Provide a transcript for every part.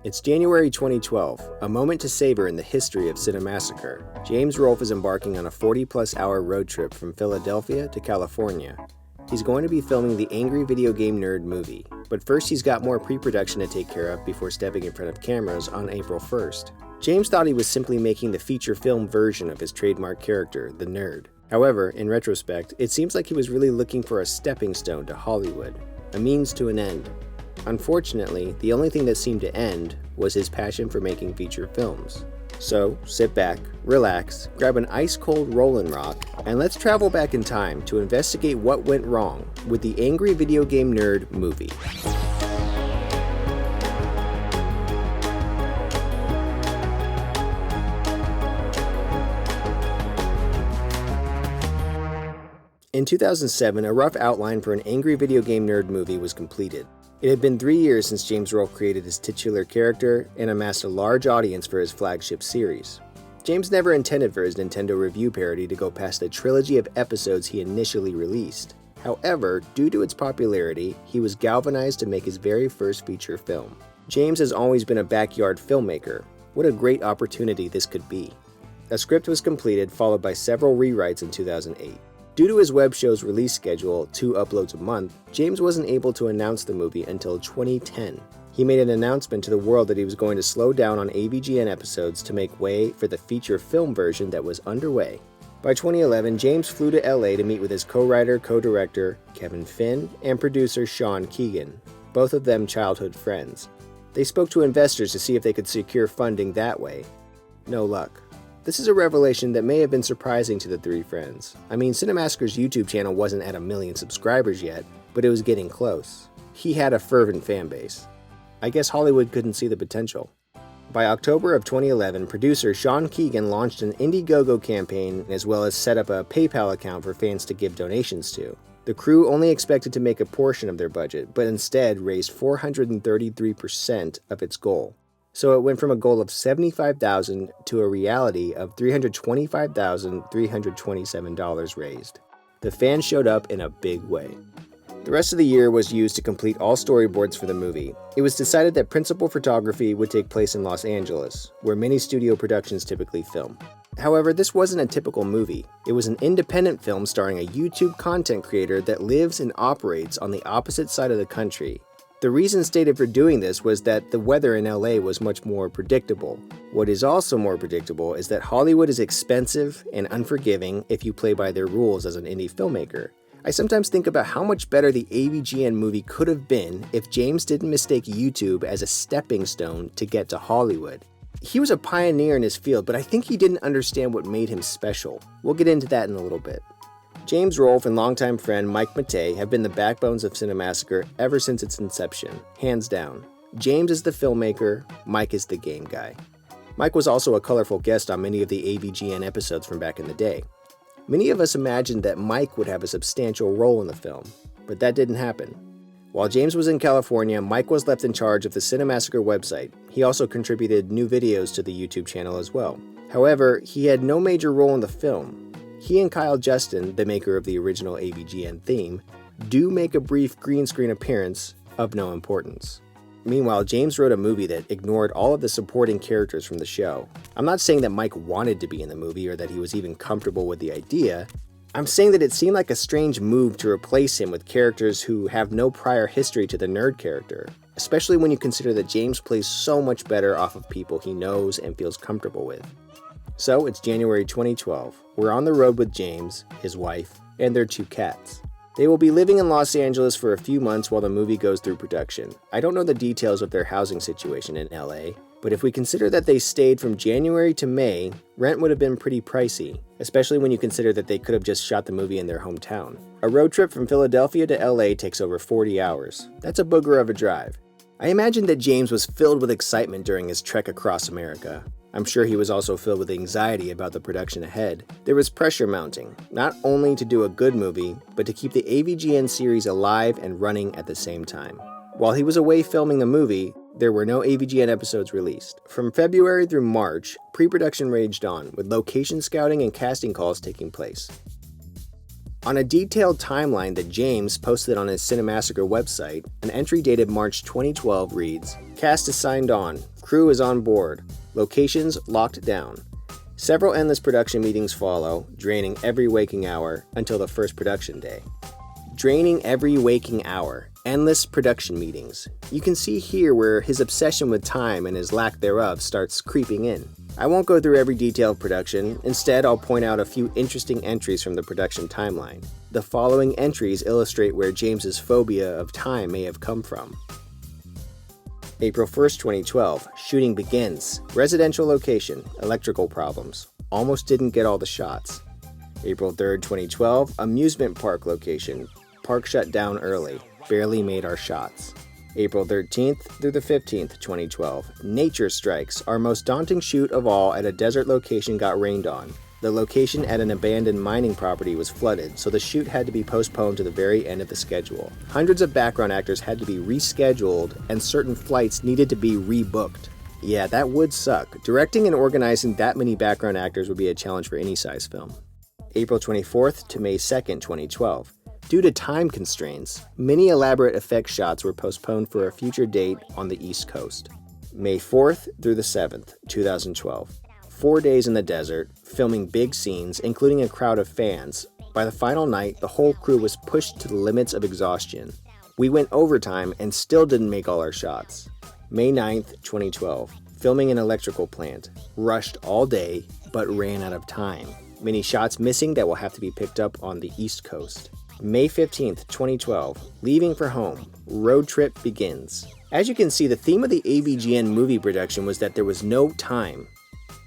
It's January 2012, a moment to savor in the history of Cinemassacre. James Rolfe is embarking on a 40-plus hour road trip from Philadelphia to California. He's going to be filming the Angry Video Game Nerd movie, but first he's got more pre-production to take care of before stepping in front of cameras on April 1st. James thought he was simply making the feature film version of his trademark character, the Nerd. However, in retrospect, it seems like he was really looking for a stepping stone to Hollywood, a means to an end. Unfortunately, the only thing that seemed to end was his passion for making feature films. So, sit back, relax, grab an ice-cold Rollin' Rock, and let's travel back in time to investigate what went wrong with the Angry Video Game Nerd movie. In 2007, a rough outline for an Angry Video Game Nerd movie was completed. It had been 3 years since James Rolfe created his titular character and amassed a large audience for his flagship series. James never intended for his Nintendo Review parody to go past the trilogy of episodes he initially released. However, due to its popularity, he was galvanized to make his very first feature film. James has always been a backyard filmmaker. What a great opportunity this could be. A script was completed, followed by several rewrites in 2008. Due to his web show's release schedule, 2 uploads a month, James wasn't able to announce the movie until 2010. He made an announcement to the world that he was going to slow down on AVGN episodes to make way for the feature film version that was underway. By 2011, James flew to LA to meet with his co-writer, co-director, Kevin Finn, and producer Sean Keegan, both of them childhood friends. They spoke to investors to see if they could secure funding that way. No luck. This is a revelation that may have been surprising to the three friends. I mean, Cinemassacre's YouTube channel wasn't at 1 million subscribers yet, but it was getting close. He had a fervent fan base. I guess Hollywood couldn't see the potential. By October of 2011, producer Sean Keegan launched an Indiegogo campaign as well as set up a PayPal account for fans to give donations to. The crew only expected to make a portion of their budget, but instead raised 433% of its goal. So it went from a goal of $75,000 to a reality of $325,327 raised. The fans showed up in a big way. The rest of the year was used to complete all storyboards for the movie. It was decided that principal photography would take place in Los Angeles, where many studio productions typically film. However, this wasn't a typical movie. It was an independent film starring a YouTube content creator that lives and operates on the opposite side of the country. The reason stated for doing this was that the weather in LA was much more predictable. What is also more predictable is that Hollywood is expensive and unforgiving if you play by their rules as an indie filmmaker. I sometimes think about how much better the AVGN movie could have been if James didn't mistake YouTube as a stepping stone to get to Hollywood. He was a pioneer in his field, but I think he didn't understand what made him special. We'll get into that in a little bit. James Rolfe and longtime friend Mike Matei have been the backbones of Cinemassacre ever since its inception, hands down. James is the filmmaker, Mike is the game guy. Mike was also a colorful guest on many of the AVGN episodes from back in the day. Many of us imagined that Mike would have a substantial role in the film, but that didn't happen. While James was in California, Mike was left in charge of the Cinemassacre website. He also contributed new videos to the YouTube channel as well. However, he had no major role in the film. He and Kyle Justin, the maker of the original AVGN theme, do make a brief green screen appearance of no importance. Meanwhile, James wrote a movie that ignored all of the supporting characters from the show. I'm not saying that Mike wanted to be in the movie or that he was even comfortable with the idea. I'm saying that it seemed like a strange move to replace him with characters who have no prior history to the nerd character, especially when you consider that James plays so much better off of people he knows and feels comfortable with. So it's January 2012. We're on the road with James, his wife, and their 2 cats. They will be living in Los Angeles for a few months while the movie goes through production. I don't know the details of their housing situation in LA, but if we consider that they stayed from January to May, rent would have been pretty pricey, especially when you consider that they could have just shot the movie in their hometown. A road trip from Philadelphia to LA takes over 40 hours. That's a booger of a drive. I imagine that James was filled with excitement during his trek across America. I'm sure he was also filled with anxiety about the production ahead. There was pressure mounting, not only to do a good movie, but to keep the AVGN series alive and running at the same time. While he was away filming the movie, there were no AVGN episodes released. From February through March, pre-production raged on, with location scouting and casting calls taking place. On a detailed timeline that James posted on his Cinemassacre website, an entry dated March 2012 reads, "Cast is signed on. Crew is on board. Locations locked down. Several endless production meetings follow, draining every waking hour until the first production day. Draining every waking hour. Endless production meetings. You can see here where his obsession with time and his lack thereof starts creeping in. I won't go through every detail of production. Instead, I'll point out a few interesting entries from the production timeline. The following entries illustrate where James's phobia of time may have come from. April 1st, 2012. Shooting begins. Residential location. Electrical problems. Almost didn't get all the shots. April 3rd, 2012. Amusement park location. Park shut down early. Barely made our shots. April 13th through the 15th, 2012. Nature strikes. Our most daunting shoot of all at a desert location got rained on. The location at an abandoned mining property was flooded, so the shoot had to be postponed to the very end of the schedule. Hundreds of background actors had to be rescheduled, and certain flights needed to be rebooked. Yeah, that would suck. Directing and organizing that many background actors would be a challenge for any size film. April 24th to May 2nd, 2012. Due to time constraints, many elaborate effect shots were postponed for a future date on the East Coast. May 4th through the 7th, 2012. 4 days in the desert, filming big scenes, including a crowd of fans. By the final night, the whole crew was pushed to the limits of exhaustion. We went overtime and still didn't make all our shots. May 9th, 2012. Filming an electrical plant. Rushed all day, but ran out of time. Many shots missing that will have to be picked up on the East Coast. May 15th, 2012. Leaving for home. Road trip begins. As you can see, the theme of the AVGN movie production was that there was no time.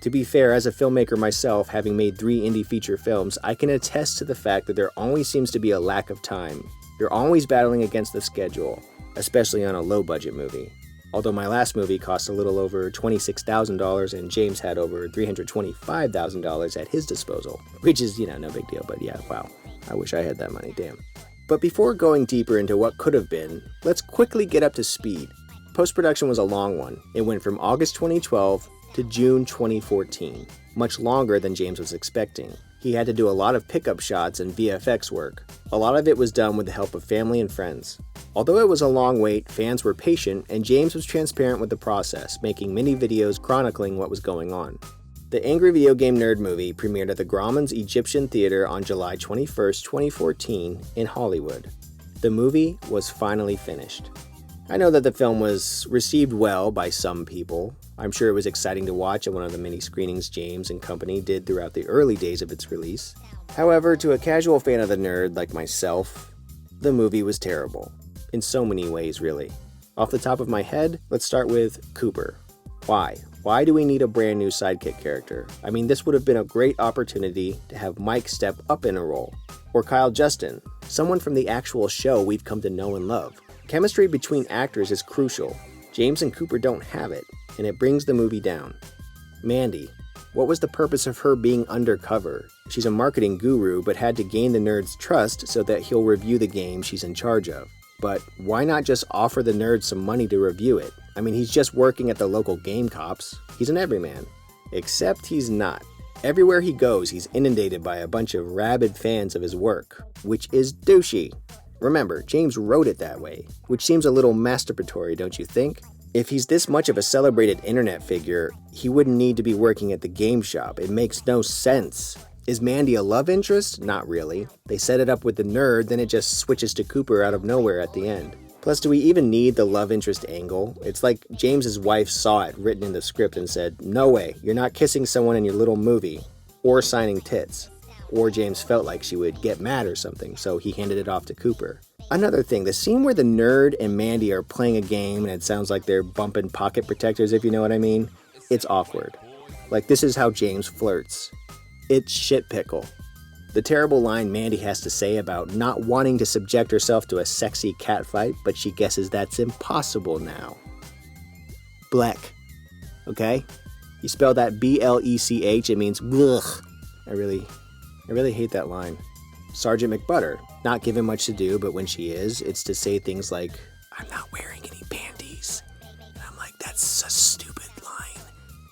To be fair, as a filmmaker myself, having made 3 indie feature films, I can attest to the fact that there always seems to be a lack of time. You're always battling against the schedule, especially on a low-budget movie. Although my last movie cost a little over $26,000 and James had over $325,000 at his disposal, which is, no big deal, but yeah, wow. I wish I had that money, damn. But before going deeper into what could have been, let's quickly get up to speed. Post-production was a long one. It went from August 2012 to June 2014, much longer than James was expecting. He had to do a lot of pickup shots and VFX work. A lot of it was done with the help of family and friends. Although it was a long wait, fans were patient, and James was transparent with the process, making many videos chronicling what was going on. The Angry Video Game Nerd movie premiered at the Grauman's Egyptian Theater on July 21st, 2014 in Hollywood. The movie was finally finished. I know that the film was received well by some people. I'm sure it was exciting to watch at one of the many screenings James and company did throughout the early days of its release. However, to a casual fan of the nerd like myself, the movie was terrible. In so many ways, really. Off the top of my head, let's start with Cooper. Why? Why do we need a brand new sidekick character? I mean, this would have been a great opportunity to have Mike step up in a role. Or Kyle Justin, someone from the actual show we've come to know and love. Chemistry between actors is crucial. James and Cooper don't have it, and it brings the movie down. Mandy. What was the purpose of her being undercover? She's a marketing guru, but had to gain the nerd's trust so that he'll review the game she's in charge of. But why not just offer the nerd some money to review it? I mean, he's just working at the local game cops. He's an everyman. Except he's not. Everywhere he goes, he's inundated by a bunch of rabid fans of his work, which is douchey. Remember, James wrote it that way, which seems a little masturbatory, don't you think? If he's this much of a celebrated internet figure, he wouldn't need to be working at the game shop. It makes no sense. Is Mandy a love interest? Not really. They set it up with the nerd, then it just switches to Cooper out of nowhere at the end. Plus, do we even need the love interest angle? It's like James's wife saw it written in the script and said, "No way, you're not kissing someone in your little movie, or signing tits." Or James felt like she would get mad or something, so he handed it off to Cooper. Another thing, the scene where the nerd and Mandy are playing a game and it sounds like they're bumping pocket protectors, if you know what I mean, it's awkward. Like, this is how James flirts. It's shit pickle. The terrible line Mandy has to say about not wanting to subject herself to a sexy catfight, but she guesses that's impossible now. Bleck. Okay? You spell that B-L-E-C-H, it means blech. I really hate that line. Sergeant McButter. Not given much to do, but when she is, it's to say things like, "I'm not wearing any panties." And I'm like, that's a stupid line.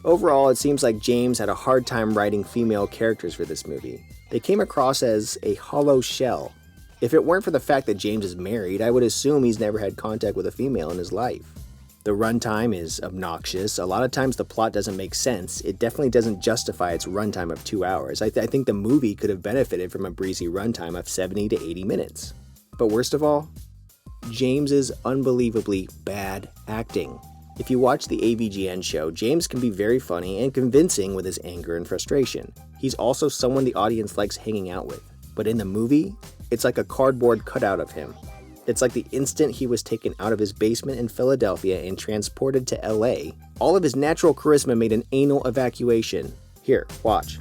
Overall, it seems like James had a hard time writing female characters for this movie. They came across as a hollow shell. If it weren't for the fact that James is married, I would assume he's never had contact with a female in his life. The runtime is obnoxious. A lot of times the plot doesn't make sense. It definitely doesn't justify its runtime of 2 hours. I think the movie could have benefited from a breezy runtime of 70 to 80 minutes. But worst of all, James's unbelievably bad acting. If you watch the AVGN show, James can be very funny and convincing with his anger and frustration. He's also someone the audience likes hanging out with. But in the movie, it's like a cardboard cutout of him. It's like the instant he was taken out of his basement in Philadelphia and transported to LA, all of his natural charisma made an anal evacuation. Here, watch.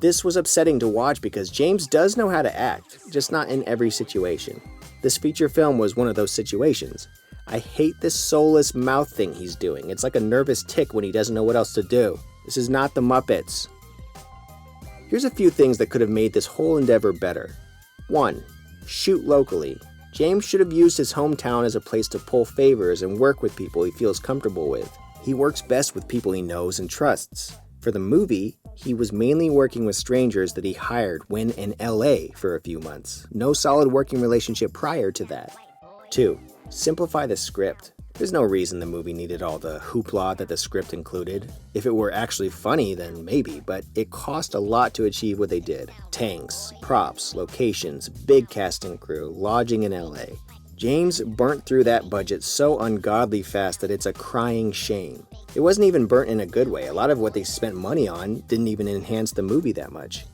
This was upsetting to watch because James does know how to act, just not in every situation. This feature film was one of those situations. I hate this soulless mouth thing he's doing. It's like a nervous tick when he doesn't know what else to do. This is not the Muppets. Here's a few things that could have made this whole endeavor better. 1. Shoot locally. James should have used his hometown as a place to pull favors and work with people he feels comfortable with. He works best with people he knows and trusts. For the movie, he was mainly working with strangers that he hired when in LA for a few months. No solid working relationship prior to that. 2. Simplify the script. There's no reason the movie needed all the hoopla that the script included. If it were actually funny, then maybe, but it cost a lot to achieve what they did. Tanks, props, locations, big casting crew, lodging in LA. James burnt through that budget so ungodly fast that it's a crying shame. It wasn't even burnt in a good way. A lot of what they spent money on didn't even enhance the movie that much.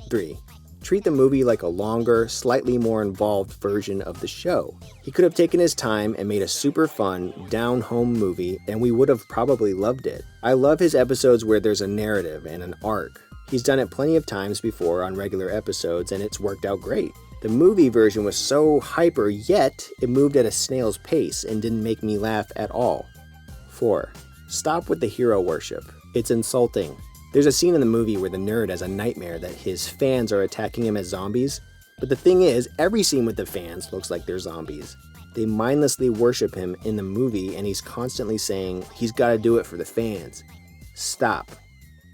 3. Treat the movie like a longer, slightly more involved version of the show. He could have taken his time and made a super fun, down-home movie, and we would have probably loved it. I love his episodes where there's a narrative and an arc. He's done it plenty of times before on regular episodes, and it's worked out great. The movie version was so hyper, yet it moved at a snail's pace and didn't make me laugh at all. 4. Stop with the hero worship. It's insulting. There's a scene in the movie where the nerd has a nightmare that his fans are attacking him as zombies. But the thing is, every scene with the fans looks like they're zombies. They mindlessly worship him in the movie, and he's constantly saying he's got to do it for the fans. Stop.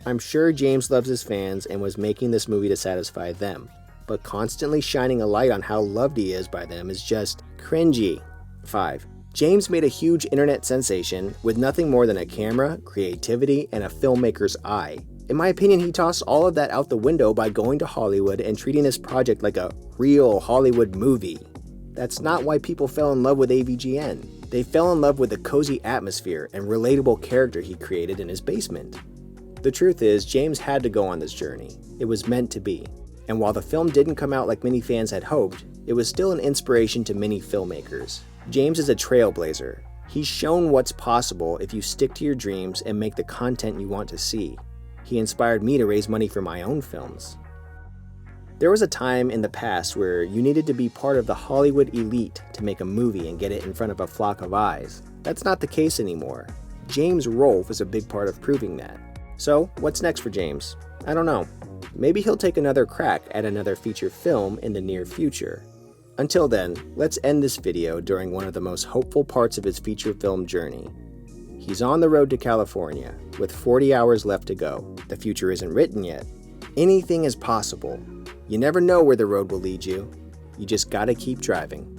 I'm sure James loves his fans and was making this movie to satisfy them. But constantly shining a light on how loved he is by them is just cringy. 5. James made a huge internet sensation with nothing more than a camera, creativity, and a filmmaker's eye. In my opinion, he tossed all of that out the window by going to Hollywood and treating this project like a real Hollywood movie. That's not why people fell in love with AVGN. They fell in love with the cozy atmosphere and relatable character he created in his basement. The truth is, James had to go on this journey. It was meant to be. And while the film didn't come out like many fans had hoped, it was still an inspiration to many filmmakers. James is a trailblazer. He's shown what's possible if you stick to your dreams and make the content you want to see. He inspired me to raise money for my own films. There was a time in the past where you needed to be part of the Hollywood elite to make a movie and get it in front of a flock of eyes. That's not the case anymore. James Rolfe is a big part of proving that. So, what's next for James? I don't know. Maybe he'll take another crack at another feature film in the near future. Until then, let's end this video during one of the most hopeful parts of his feature film journey. He's on the road to California, with 40 hours left to go. The future isn't written yet. Anything is possible. You never know where the road will lead you. You just gotta keep driving.